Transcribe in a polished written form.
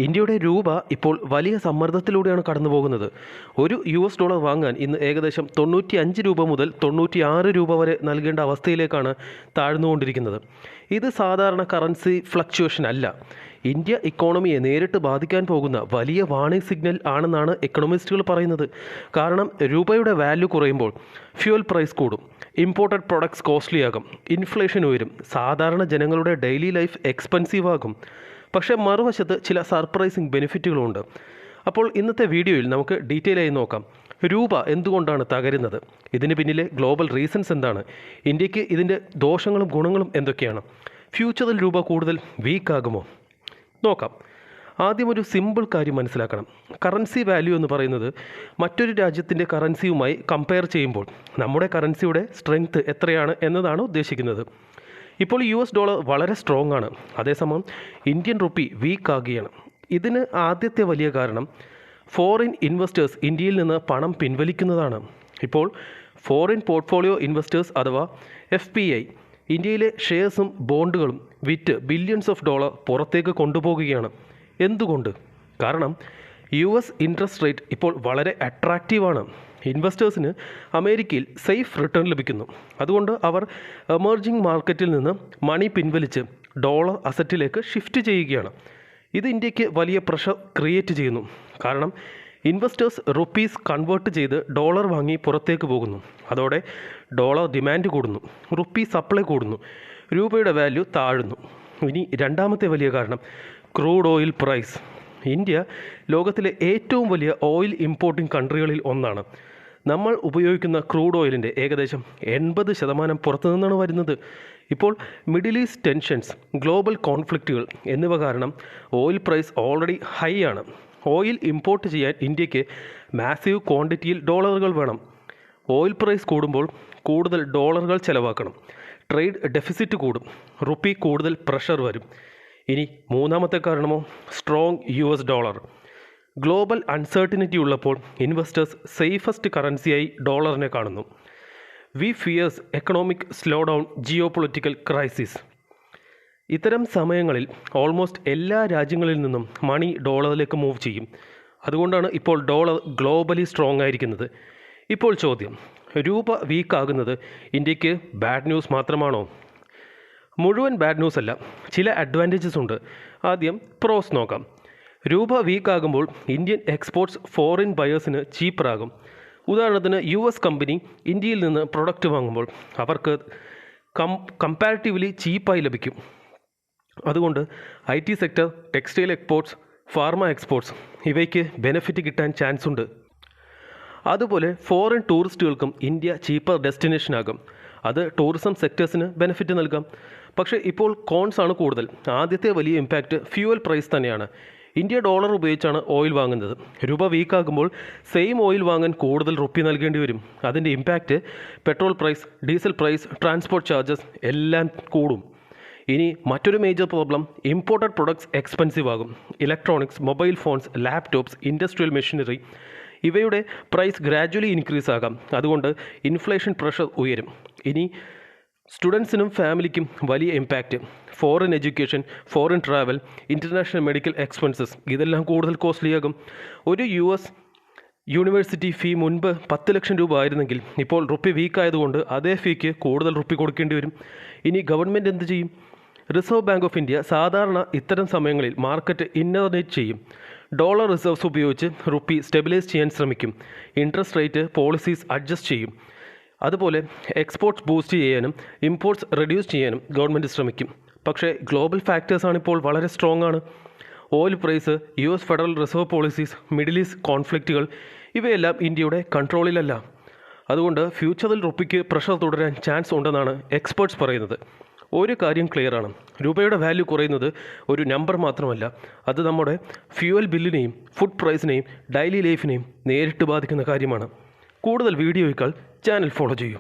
ഇന്ത്യയുടെ രൂപ ഇപ്പോൾ വലിയ സമ്മർദ്ദത്തിലൂടെയാണ് കടന്നുപോകുന്നത്. ഒരു $US വാങ്ങാൻ ഇന്ന് ഏകദേശം 95 രൂപ മുതൽ 96 രൂപ വരെ നൽകേണ്ട അവസ്ഥയിലേക്കാണ് താഴ്ന്നുകൊണ്ടിരിക്കുന്നത്. ഇത് സാധാരണ കറൻസി ഫ്ലക്ച്വേഷൻ അല്ല. ഇന്ത്യ ഇക്കോണമിയെ നേരിട്ട് ബാധിക്കാൻ പോകുന്ന വലിയ വാർണിംഗ് സിഗ്നൽ ആണെന്നാണ് എക്കണോമിസ്റ്റുകൾ പറയുന്നത്. കാരണം രൂപയുടെ വാല്യൂ കുറയുമ്പോൾ ഫ്യൂവൽ പ്രൈസ് കൂടും, ഇമ്പോർട്ടഡ് പ്രൊഡക്ട്സ് കോസ്റ്റ്ലി ആകും, ഇൻഫ്ലേഷൻ ഉയരും, സാധാരണ ജനങ്ങളുടെ ഡെയിലി ലൈഫ് എക്സ്പെൻസീവ് ആകും. പക്ഷേ മറുവശത്ത് ചില സർപ്രൈസിങ് ബെനിഫിറ്റുകളുമുണ്ട്. അപ്പോൾ ഇന്നത്തെ വീഡിയോയിൽ നമുക്ക് ഡീറ്റെയിൽ ആയി നോക്കാം. രൂപ എന്തുകൊണ്ടാണ് തകരുന്നത്, ഇതിന് പിന്നിലെ ഗ്ലോബൽ റീസൺസ് എന്താണ്, ഇന്ത്യക്ക് ഇതിൻ്റെ ദോഷങ്ങളും ഗുണങ്ങളും എന്തൊക്കെയാണ്, ഫ്യൂച്ചറിൽ രൂപ കൂടുതൽ വീക്കാകുമോ നോക്കാം. ആദ്യം ഒരു സിമ്പിൾ കാര്യം മനസ്സിലാക്കണം. കറൻസി വാല്യൂ എന്ന് പറയുന്നത് മറ്റൊരു രാജ്യത്തിൻ്റെ കറൻസിയുമായി കമ്പയർ ചെയ്യുമ്പോൾ നമ്മുടെ കറൻസിയുടെ സ്ട്രെങ്ത് എത്രയാണ് എന്നതാണ് ഉദ്ദേശിക്കുന്നത്. ഇപ്പോൾ $US വളരെ സ്ട്രോങ് ആണ്, അതേസമയം ഇന്ത്യൻ റുപ്പി വീക്ക് ആകുകയാണ്. ഇതിന് ആദ്യത്തെ വലിയ കാരണം ഫോറിൻ ഇൻവെസ്റ്റേഴ്സ് ഇന്ത്യയിൽ നിന്ന് പണം പിൻവലിക്കുന്നതാണ്. ഇപ്പോൾ ഫോറിൻ പോർട്ട്ഫോളിയോ ഇൻവെസ്റ്റേഴ്സ് അഥവാ FPI ഇന്ത്യയിലെ ഷെയർസും ബോണ്ടുകളും വിറ്റ് ബില്യൺസ് ഓഫ് ഡോളർ പുറത്തേക്ക് കൊണ്ടുപോകുകയാണ്. എന്തുകൊണ്ട്? കാരണം US ഇൻട്രസ്റ്റ് റേറ്റ് ഇപ്പോൾ വളരെ അട്രാക്റ്റീവാണ്. ഇൻവെസ്റ്റേഴ്സിന് അമേരിക്കയിൽ സേഫ് റിട്ടേൺ ലഭിക്കുന്നു. അതുകൊണ്ട് അവർ എമർജിംഗ് മാർക്കറ്റിൽ നിന്ന് മണി പിൻവലിച്ച് ഡോളർ അസറ്റിലേക്ക് ഷിഫ്റ്റ് ചെയ്യുകയാണ്. ഇത് ഇന്ത്യക്ക് വലിയ പ്രഷർ ക്രിയേറ്റ് ചെയ്യുന്നു. കാരണം ഇൻവെസ്റ്റേഴ്സ് റുപ്പീസ് കൺവേർട്ട് ചെയ്ത് ഡോളർ വാങ്ങി പുറത്തേക്ക് പോകുന്നു. അതോടെ ഡോളർ ഡിമാൻഡ് കൂടുന്നു, റുപ്പീ സപ്ലൈ കൂടുന്നു, രൂപയുടെ വാല്യൂ താഴുന്നു. ഇനി രണ്ടാമത്തെ വലിയ കാരണം ക്രൂഡ് ഓയിൽ പ്രൈസ്. ഇന്ത്യ ലോകത്തിലെ ഏറ്റവും വലിയ ഓയിൽ ഇമ്പോർട്ടിംഗ് കൺട്രികളിൽ ഒന്നാണ്. നമ്മൾ ഉപയോഗിക്കുന്ന ക്രൂഡ് ഓയിലിൻ്റെ ഏകദേശം 80% പുറത്തു നിന്നാണ് വരുന്നത്. ഇപ്പോൾ മിഡിൽ ഈസ്റ്റ് ടെൻഷൻസ്, ഗ്ലോബൽ കോൺഫ്ലിക്റ്റുകൾ എന്നിവ കാരണം ഓയിൽ പ്രൈസ് ഓൾറെഡി ഹൈ ആണ്. ഓയിൽ ഇമ്പോർട്ട് ചെയ്യാൻ ഇന്ത്യക്ക് മാസീവ് ക്വാണ്ടിറ്റിയിൽ ഡോളറുകൾ വേണം. ഓയിൽ പ്രൈസ് കൂടുമ്പോൾ കൂടുതൽ ഡോളറുകൾ ചിലവാക്കണം, ട്രേഡ് ഡെഫിസിറ്റ് കൂടും, റുപ്പി കൂടുതൽ പ്രഷർ വരും. ഇനി മൂന്നാമത്തെ കാരണമോ സ്ട്രോങ് US ഗ്ലോബൽ അൺസർട്ടിനിറ്റി ഉള്ളപ്പോൾ ഇൻവെസ്റ്റേഴ്സ് സേഫസ്റ്റ് കറൻസിയായി ഡോളറിനെ കാണുന്നു. We fears economic slowdown, geopolitical crisis. ഇത്തരം സമയങ്ങളിൽ ഓൾമോസ്റ്റ് എല്ലാ രാജ്യങ്ങളിൽ നിന്നും മണി ഡോളറിലേക്ക് മൂവ് ചെയ്യും. അതുകൊണ്ടാണ് ഇപ്പോൾ ഡോളർ ഗ്ലോബലി സ്ട്രോങ് ആയിരിക്കുന്നത്. ഇപ്പോൾ ചോദ്യം, രൂപ വീക്കാകുന്നത് ഇന്ത്യക്ക് ബാഡ് ന്യൂസ് മാത്രമാണോ? മുഴുവൻ ബാഡ് ന്യൂസ് അല്ല, ചില അഡ്വാൻറ്റേജസ് ഉണ്ട്. ആദ്യം പ്രോസ് നോക്കാം. രൂപ വീക്കാകുമ്പോൾ ഇന്ത്യൻ എക്സ്പോർട്ട്സ് ഫോറിൻ ബയേഴ്സിന് ചീപ്പറാകും. ഉദാഹരണത്തിന് US കമ്പനി ഇന്ത്യയിൽ നിന്ന് പ്രൊഡക്റ്റ് വാങ്ങുമ്പോൾ അവർക്ക് കമ്പാരിറ്റീവ്ലി ചീപ്പായി ലഭിക്കും. അതുകൊണ്ട് IT sector, textile exports, pharma exports ഇവയ്ക്ക് ബെനിഫിറ്റ് കിട്ടാൻ ചാൻസ് ഉണ്ട്. അതുപോലെ ഫോറിൻ ടൂറിസ്റ്റുകൾക്കും ഇന്ത്യ ചീപ്പർ ഡെസ്റ്റിനേഷൻ ആകും. അത് ടൂറിസം സെക്ടേഴ്സിന് ബെനിഫിറ്റ് നൽകാം. പക്ഷേ ഇപ്പോൾ കോൺസ് ആണ് കൂടുതൽ. ആദ്യത്തെ വലിയ ഇമ്പാക്റ്റ് ഫ്യൂവൽ പ്രൈസ് തന്നെയാണ്. ഇന്ത്യ ഡോളർ ഉപയോഗിച്ചാണ് ഓയിൽ വാങ്ങുന്നത്. രൂപ വീക്കാകുമ്പോൾ സെയിം ഓയിൽ വാങ്ങാൻ കൂടുതൽ റുപ്പി നൽകേണ്ടി വരും. അതിൻ്റെ impact petrol price, diesel price, transport charges എല്ലാം കൂടും. ഇനി മറ്റൊരു major problem, imported products expensive ആകും. Electronics, mobile phones, laptops, industrial machinery ഇവയുടെ പ്രൈസ് ഗ്രാജ്വലി ഇൻക്രീസ് ആകാം. അതുകൊണ്ട് ഇൻഫ്ലേഷൻ പ്രഷർ ഉയരും. ഇനി സ്റ്റുഡൻസിനും ഫാമിലിക്കും വലിയ impact. Foreign education, foreign travel, international medical expenses ഇതെല്ലാം കൂടുതൽ കോസ്റ്റ്ലി ആകും. ഒരു US യൂണിവേഴ്സിറ്റി ഫീ മുൻപ് 10 ലക്ഷം രൂപ ആയിരുന്നെങ്കിൽ ഇപ്പോൾ റുപ്പി വീക്കായതുകൊണ്ട് അതേ ഫീക്ക് കൂടുതൽ റുപ്പി കൊടുക്കേണ്ടി വരും. ഇനി ഗവൺമെൻറ് എന്ത് ചെയ്യും? റിസർവ് ബാങ്ക് ഓഫ് ഇന്ത്യ സാധാരണ ഇത്തരം സമയങ്ങളിൽ മാർക്കറ്റ് ഇൻ്റർനെറ്റ് ചെയ്യും. ഡോളർ റിസർവ്സ് ഉപയോഗിച്ച് റുപ്പി സ്റ്റെബിലൈസ് ചെയ്യാൻ ശ്രമിക്കും. ഇൻട്രസ്റ്റ് റേറ്റ് പോളിസീസ് അഡ്ജസ്റ്റ് ചെയ്യും. അതുപോലെ എക്സ്പോർട്ട്സ് ബൂസ്റ്റ് ചെയ്യാനും ഇമ്പോർട്ട്സ് റെഡ്യൂസ് ചെയ്യാനും ഗവൺമെൻറ് ശ്രമിക്കും. പക്ഷേ ഗ്ലോബൽ ഫാക്ടേഴ്സാണ് ഇപ്പോൾ വളരെ സ്ട്രോങ് ആണ്. Oil price, US federal reserve policies, middle east കോൺഫ്ലിക്റ്റുകൾ ഇവയെല്ലാം ഇന്ത്യയുടെ കൺട്രോളിലല്ല. അതുകൊണ്ട് ഫ്യൂച്ചറിൽ റുപ്പിക്ക് പ്രഷർ തുടരാൻ ചാൻസ് ഉണ്ടെന്നാണ് എക്സ്പേർട്സ് പറയുന്നത്. ഒരു കാര്യം ക്ലിയർ ആണ്, രൂപയുടെ വാല്യൂ കുറയുന്നത് ഒരു നമ്പർ മാത്രമല്ല, അത് നമ്മുടെ ഫ്യൂവൽ ബില്ലിനെയും ഫുഡ് പ്രൈസിനെയും ഡെയിലി ലൈഫിനെയും നേരിട്ട് ബാധിക്കുന്ന കാര്യമാണ്. കൂടുതൽ വീഡിയോയ്ക്കാൾ ചാനൽ ഫോളോ ചെയ്യൂ.